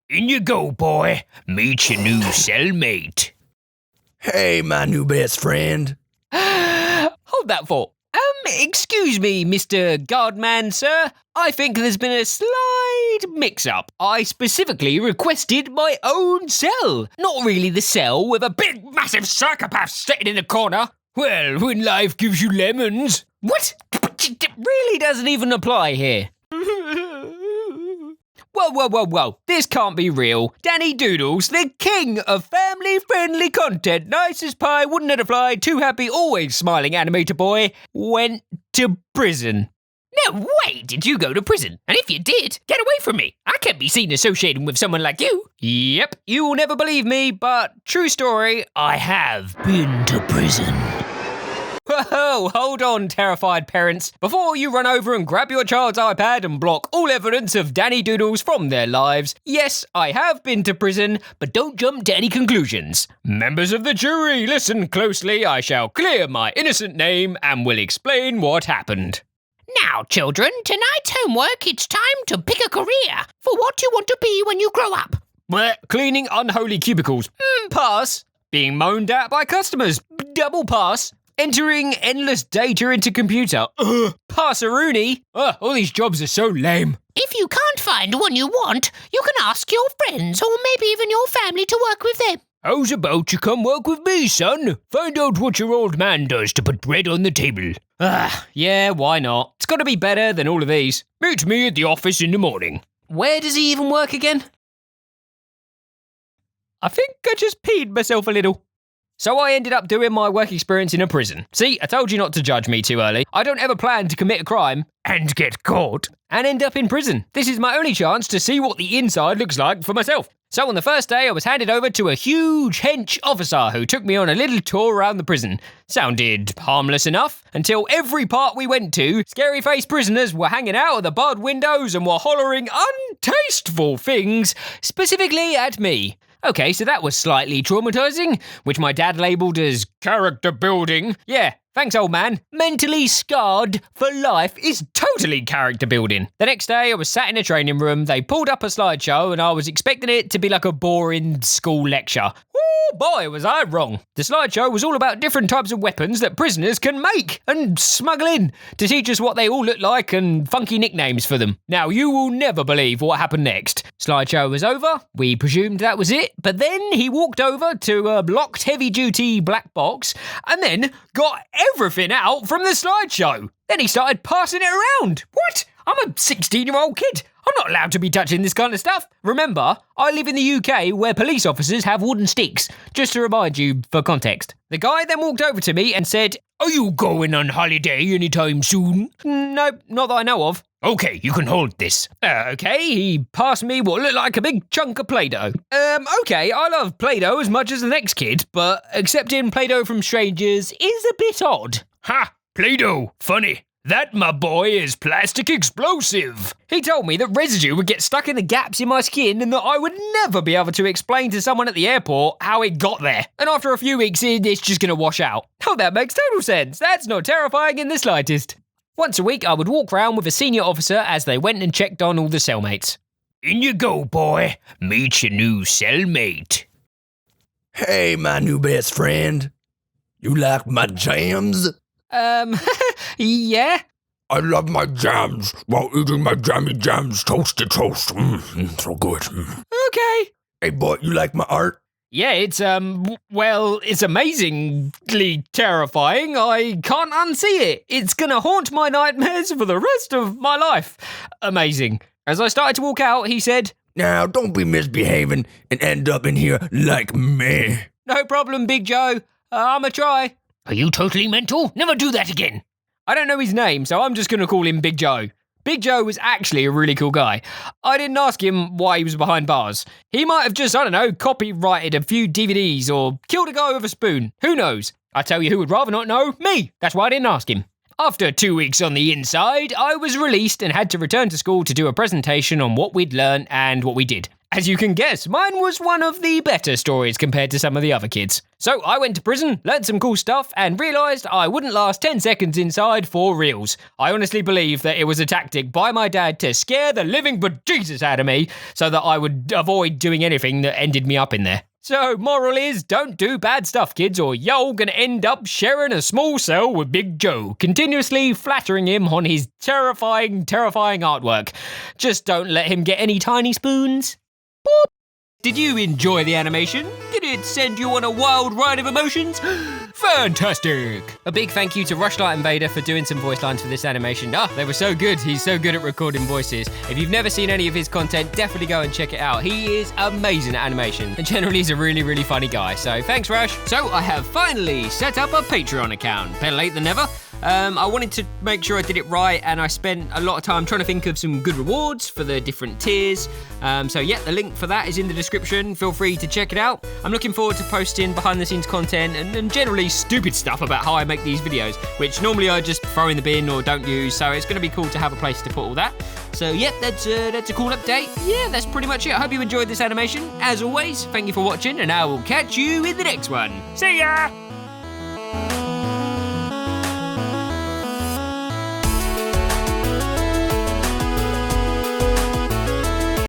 In you go, boy. Meet your new cellmate. Hey, my new best friend. Hold that thought. Excuse me, Mr. Guardman, sir. I think there's been a slight mix-up. I specifically requested my own cell. Not really the cell with a big, massive psychopath sitting in the corner. Well, when life gives you lemons. What? It really doesn't even apply here. Whoa. This can't be real. Danny Doodles, the king of family-friendly content, nice as pie, wouldn't let it fly, too happy, always smiling animator boy, went to prison. No way did you go to prison. And if you did, get away from me. I can't be seen associating with someone like you. Yep, you will never believe me, but true story, I have been to prison. Whoa, hold on, terrified parents. Before you run over and grab your child's iPad and block all evidence of Danny Doodles from their lives, yes, I have been to prison, but don't jump to any conclusions. Members of the jury, listen closely. I shall clear my innocent name and will explain what happened. Now, children, tonight's homework, it's time to pick a career for what you want to be when you grow up. Cleaning unholy cubicles. Pass. Being moaned at by customers. Double pass. Entering endless data into computer. Pass-a-rooney. All these jobs are so lame. If you can't find one you want, you can ask your friends or maybe even your family to work with them. How's about you come work with me, son? Find out what your old man does to put bread on the table. Yeah, why not? It's got to be better than all of these. Meet me at the office in the morning. Where does he even work again? I think I just peed myself a little. So I ended up doing my work experience in a prison. See, I told you not to judge me too early. I don't ever plan to commit a crime and get caught and end up in prison. This is my only chance to see what the inside looks like for myself. So on the first day, I was handed over to a huge hench officer who took me on a little tour around the prison. Sounded harmless enough, until every part we went to, scary-faced prisoners were hanging out of the barred windows and were hollering untasteful things, specifically at me. Okay, so that was slightly traumatizing, which my dad labelled as character building. Yeah, thanks, old man. Mentally scarred for life is totally character building. The next day, I was sat in a training room, they pulled up a slideshow, and I was expecting it to be like a boring school lecture. Oh boy, was I wrong. The slideshow was all about different types of weapons that prisoners can make and smuggle in to teach us what they all look like and funky nicknames for them. Now, you will never believe what happened next. Slideshow was over, we presumed that was it, but then he walked over to a locked heavy-duty black box and then got everything out from the slideshow. Then he started passing it around. What? I'm a 16-year-old kid. I'm not allowed to be touching this kind of stuff. Remember, I live in the UK where police officers have wooden sticks, just to remind you for context. The guy then walked over to me and said, "Are you going on holiday anytime soon?" "Nope, not that I know of." "Okay, you can hold this." Okay, he passed me what looked like a big chunk of Play-Doh. Okay, I love Play-Doh as much as the next kid, but accepting Play-Doh from strangers is a bit odd. Ha! Play-Doh, funny. That, my boy, is plastic explosive. He told me that residue would get stuck in the gaps in my skin and that I would never be able to explain to someone at the airport how it got there. And after a few weeks, it's just going to wash out. Oh, that makes total sense. That's not terrifying in the slightest. Once a week, I would walk around with a senior officer as they went and checked on all the cellmates. In you go, boy. Meet your new cellmate. Hey, my new best friend. You like my jams? Yeah? I love my jams while eating my jammy jams toasted toast. So good. Okay. Hey, boy, you like my art? Yeah, it's, well, it's amazingly terrifying. I can't unsee it. It's gonna haunt my nightmares for the rest of my life. Amazing. As I started to walk out, he said, "Now, don't be misbehaving and end up in here like me." "No problem, Big Joe. I'ma try." Are you totally mental? Never do that again. I don't know his name, so I'm just going to call him Big Joe. Big Joe was actually a really cool guy. I didn't ask him why he was behind bars. He might have just, I don't know, copyrighted a few DVDs or killed a guy with a spoon. Who knows? I tell you who would rather not know, me. That's why I didn't ask him. After 2 weeks on the inside, I was released and had to return to school to do a presentation on what we'd learned and what we did. As you can guess, mine was one of the better stories compared to some of the other kids. So I went to prison, learned some cool stuff, and realised I wouldn't last 10 seconds inside for reals. I honestly believe that it was a tactic by my dad to scare the living bejesus out of me so that I would avoid doing anything that ended me up in there. So, moral is, don't do bad stuff, kids, or you're gonna end up sharing a small cell with Big Joe, continuously flattering him on his terrifying artwork. Just don't let him get any tiny spoons. Boop. Did you enjoy the animation? Did it send you on a wild ride of emotions? Fantastic! A big thank you to Rushlight Invader for doing some voice lines for this animation. They were so good. He's so good at recording voices. If you've never seen any of his content, definitely go and check it out. He is amazing at animation, and generally he's a really, really funny guy. So thanks, Rush. So I have finally set up a Patreon account. Better late than never. I wanted to make sure I did it right, and I spent a lot of time trying to think of some good rewards for the different tiers. So yeah, the link for that is in the description. Feel free to check it out. I'm looking forward to posting behind the scenes content and generally stupid stuff about how I make these videos, which normally I just throw in the bin or don't use. So it's going to be cool to have a place to put all that. So yeah, that's a cool update. Yeah, that's pretty much it. I hope you enjoyed this animation. As always, thank you for watching, and I will catch you in the next one. See ya!